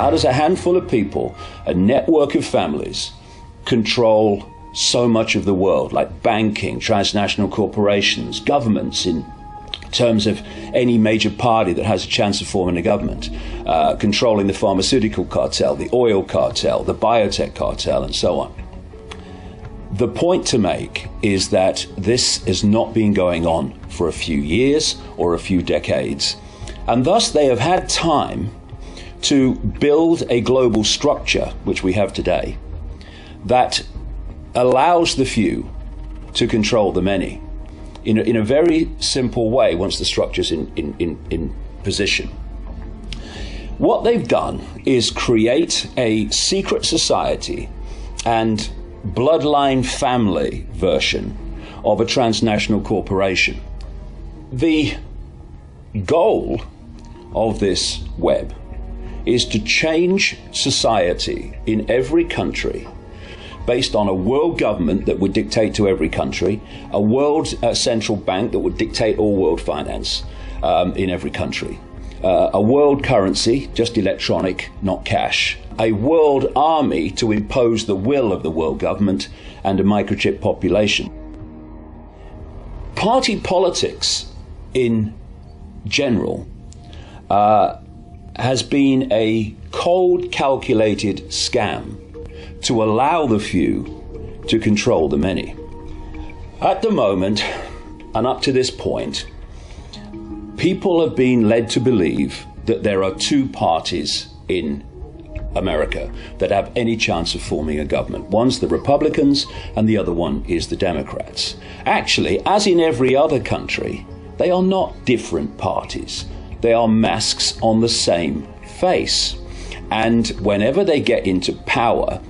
How does a handful of people, a network of families, control so much of the world, like banking, transnational corporations, governments in terms of any major party that has a chance of forming a government, controlling the pharmaceutical cartel, the oil cartel, the biotech cartel, and so on? The point to make is that this has not been going on for a few years or a few decades, and thus they have had time to build a global structure, which we have today, that allows the few to control the many in a very simple way once the structure's in position. What they've done is create a secret society and bloodline family version of a transnational corporation. The goal of this web is to change society in every country based on a world government that would dictate to every country, a world central bank that would dictate all world finance in every country, a world currency, just electronic, not cash, a world army to impose the will of the world government, and a microchip population. Party politics in general has been a cold, calculated scam to allow the few to control the many. At the moment, and up to this point, people have been led to believe that there are two parties in America that have any chance of forming a government. One's the Republicans and the other one is the Democrats. Actually, as in every other country, they are not different parties. They are masks on the same face. And whenever they get into power,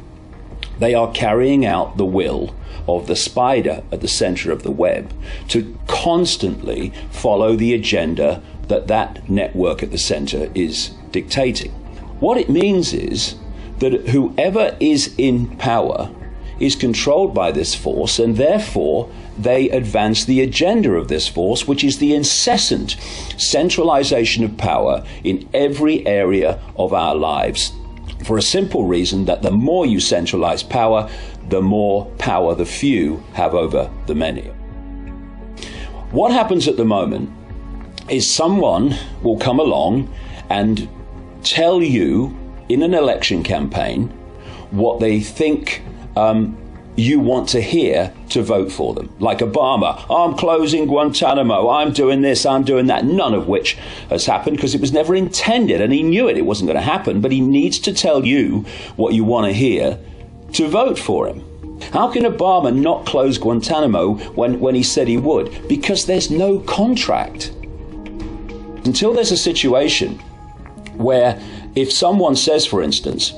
they are carrying out the will of the spider at the center of the web to constantly follow the agenda that that network at the center is dictating. What it means is that whoever is in power is controlled by this force, and therefore they advance the agenda of this force, which is the incessant centralization of power in every area of our lives, for a simple reason that the more you centralize power, the more power the few have over the many. What happens at the moment is someone will come along and tell you in an election campaign what they think you want to hear to vote for them. Like Obama, I'm closing Guantanamo, I'm doing this, I'm doing that, none of which has happened because it was never intended, and he knew it wasn't going to happen, but he needs to tell you what you want to hear to vote for him. How can Obama not close Guantanamo when he said he would? Because there's no contract. Until there's a situation where if someone says, for instance,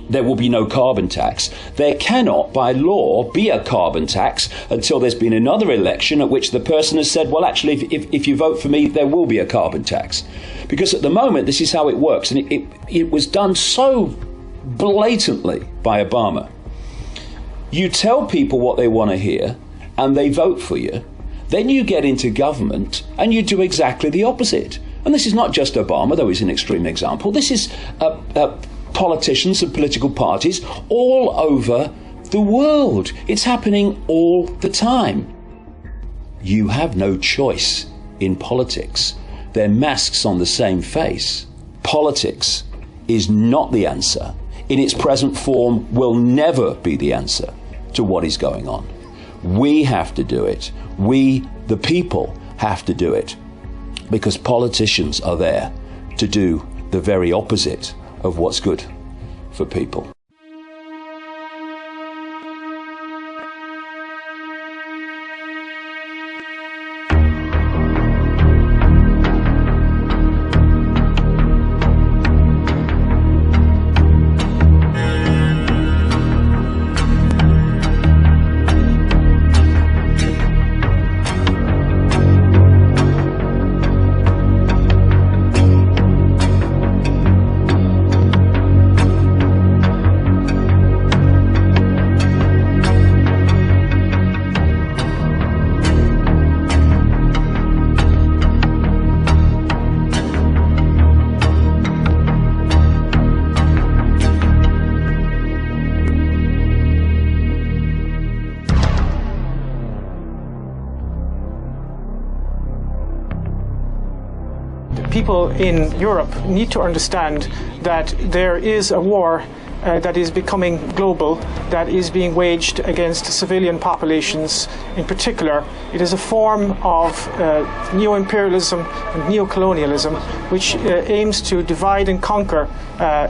there will be no carbon tax, there cannot, by law, be a carbon tax until there's been another election at which the person has said, well, actually, if you vote for me, there will be a carbon tax. Because at the moment, this is how it works. And it was done so blatantly by Obama. You tell people what they want to hear, and they vote for you. Then you get into government and you do exactly the opposite. And this is not just Obama, though he's an extreme example. This is politicians and political parties all over the world. It's happening all the time. You have no choice in politics. They're masks on the same face. Politics is not the answer. In its present form will never be the answer to what is going on. We have to do it. We, the people, have to do it. Because politicians are there to do the very opposite of what's good for people. People in Europe need to understand that there is a war that is becoming global, that is being waged against civilian populations in particular. It is a form of neo-imperialism and neo-colonialism which aims to divide and conquer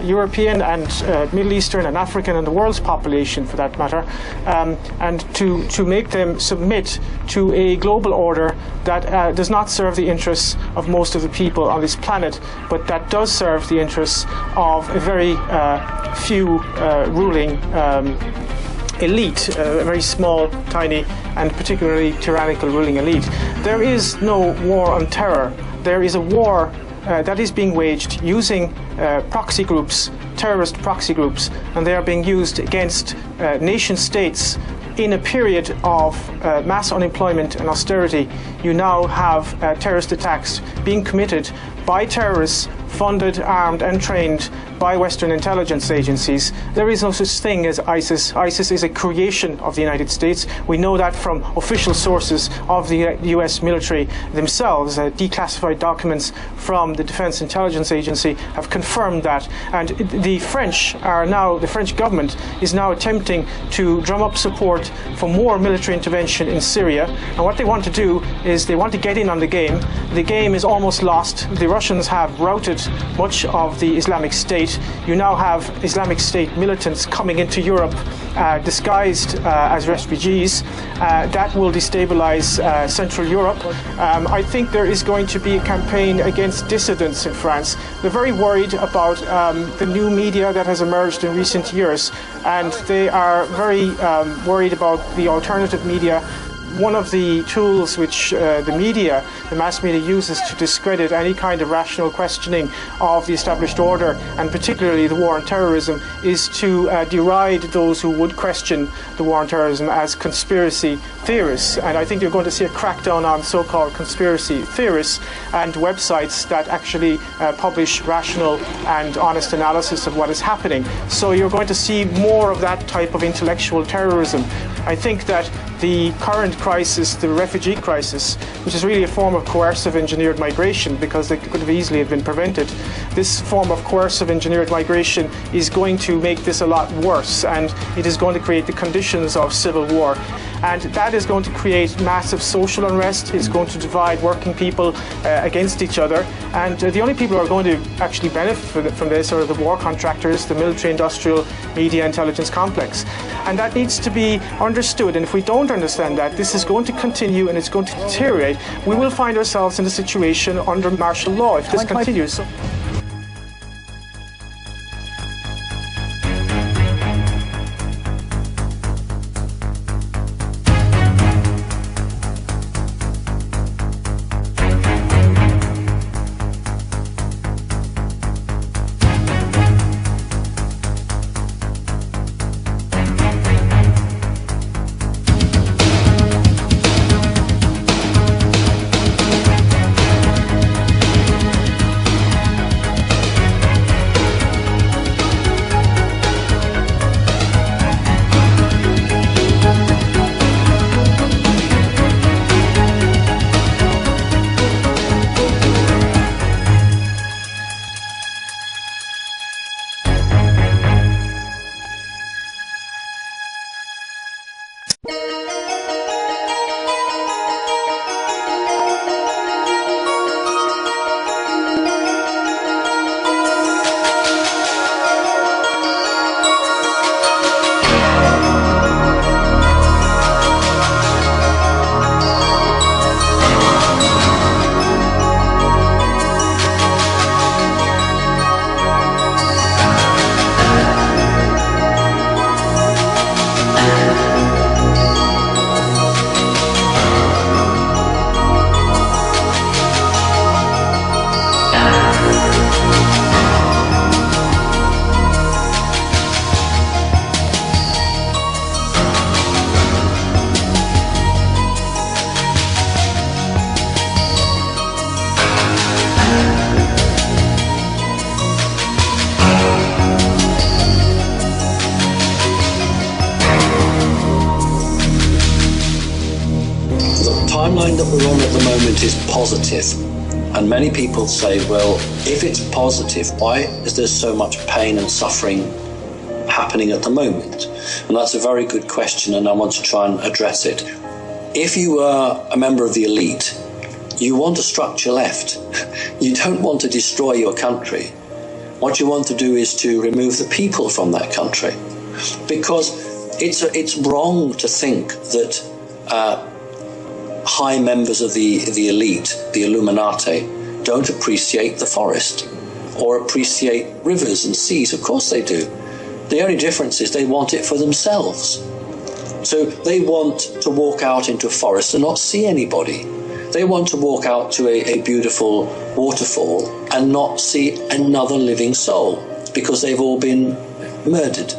European and Middle Eastern and African and the world's population, for that matter, and to make them submit to a global order that does not serve the interests of most of the people on this planet, but that does serve the interests of a very few ruling elite, a very small, tiny, and particularly tyrannical ruling elite. There is no war on terror. There is a war that is being waged using proxy groups, terrorist proxy groups, and they are being used against nation states. In a period of mass unemployment and austerity, you now have terrorist attacks being committed by terrorists funded, armed and trained by Western intelligence agencies. There is no such thing as ISIS. ISIS is a creation of the United States. We know that from official sources of the US military themselves. Declassified documents from the Defense Intelligence Agency have confirmed that. And the French government is now attempting to drum up support for more military intervention in Syria. And what they want to do is they want to get in on the game. The game is almost lost. The Russians have routed much of the Islamic State. You now have Islamic State militants coming into Europe disguised as refugees. That will destabilize Central Europe. I think there is going to be a campaign against dissidents in France. They're very worried about the new media that has emerged in recent years, and they are very worried about the alternative media. One of the tools which the mass media uses to discredit any kind of rational questioning of the established order, and particularly the war on terrorism, is to deride those who would question the war on terrorism as conspiracy theorists. And I think you're going to see a crackdown on so-called conspiracy theorists and websites that actually publish rational and honest analysis of what is happening. So you're going to see more of that type of intellectual terrorism. I think that the current crisis, the refugee crisis, which is really a form of coercive engineered migration because it could have easily have been prevented, this form of coercive engineered migration is going to make this a lot worse, and it is going to create the conditions of civil war. And that is going to create massive social unrest. It's going to divide working people against each other. And the only people who are going to actually benefit from this are the war contractors, the military, industrial, media, intelligence complex. And that needs to be understood. And if we don't understand that, this is going to continue and it's going to deteriorate. We will find ourselves in a situation under martial law if this continues. line that we're on at the moment is positive. And many people say, well, if it's positive, why is there so much pain and suffering happening at the moment? And that's a very good question, and I want to try and address it. If you are a member of the elite, you want a structure left. You don't want to destroy your country. What you want to do is to remove the people from that country. Because it's wrong to think that high members of the elite, the Illuminati, don't appreciate the forest or appreciate rivers and seas. Of course they do. The only difference is they want it for themselves. So they want to walk out into a forest and not see anybody. They want to walk out to a beautiful waterfall and not see another living soul because they've all been murdered.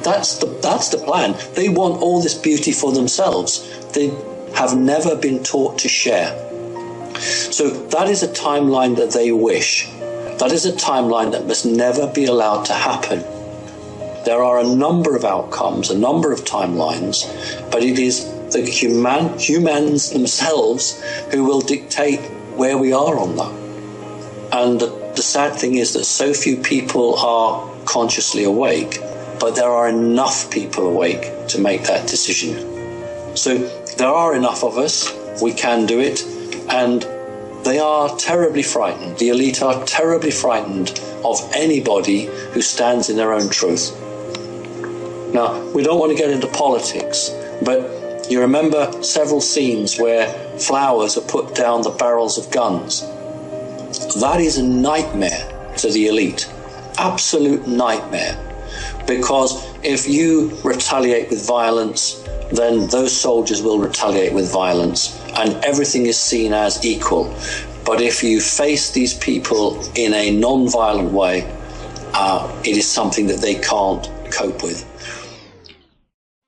That's the plan. They want all this beauty for themselves. They have never been taught to share. So that is a timeline that they wish. That is a timeline that must never be allowed to happen. There are a number of outcomes, a number of timelines, but it is the humans themselves who will dictate where we are on that. And the sad thing is that so few people are consciously awake, but there are enough people awake to make that decision. So there are enough of us, we can do it, and they are terribly frightened. The elite are terribly frightened of anybody who stands in their own truth. Now, we don't want to get into politics, but you remember several scenes where flowers are put down the barrels of guns. That is a nightmare to the elite, absolute nightmare, because if you retaliate with violence, then those soldiers will retaliate with violence, and everything is seen as equal. But if you face these people in a non-violent way, it is something that they can't cope with.